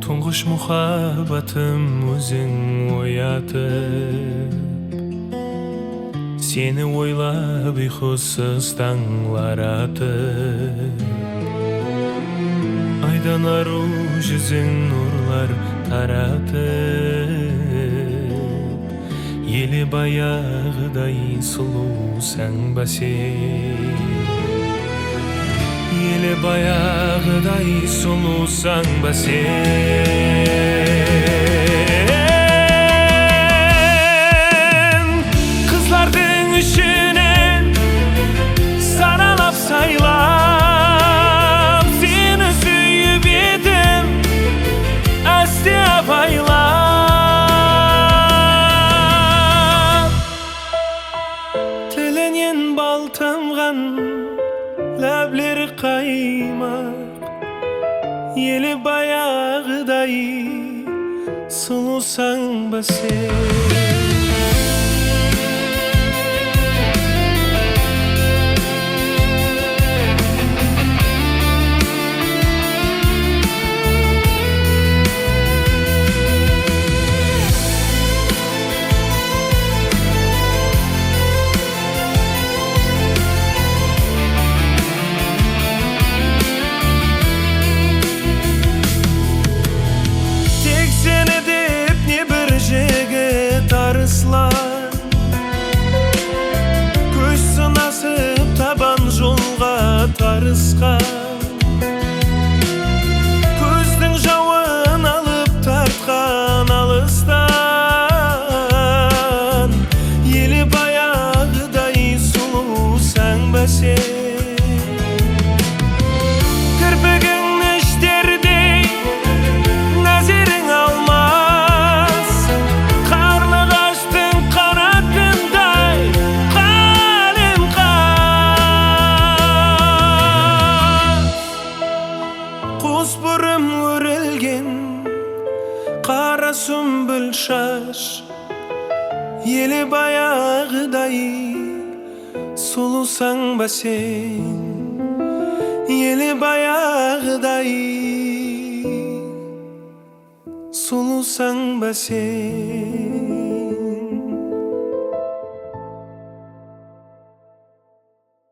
Тұңғыш мұхаббатым өзің оятып, сені ойлап ұйқысыз таңлар атып, айдан ару жүзің нұрлар таратып, елі баяғыдай сұлусаң ба сен? Елі баяғыдай сұлусаң ба сен? Қыздардың ішінен саралап сайлап, сені сүйіп едім әсте абайлап. Тілінен бал тамған ләблері қаймақ, елі баяғыдай сұлусаң ба сен? Көз сынасып табан жолға тарысқан, көздің жауын алып тартқан алыстан, елі баяғыдай сұлусаң ба сен? Құсбұрым өрілген қара сүмбіл шаш, елі баяғыдай сұлусаң ба сен? Елі баяғыдай сұлусаң ба сен?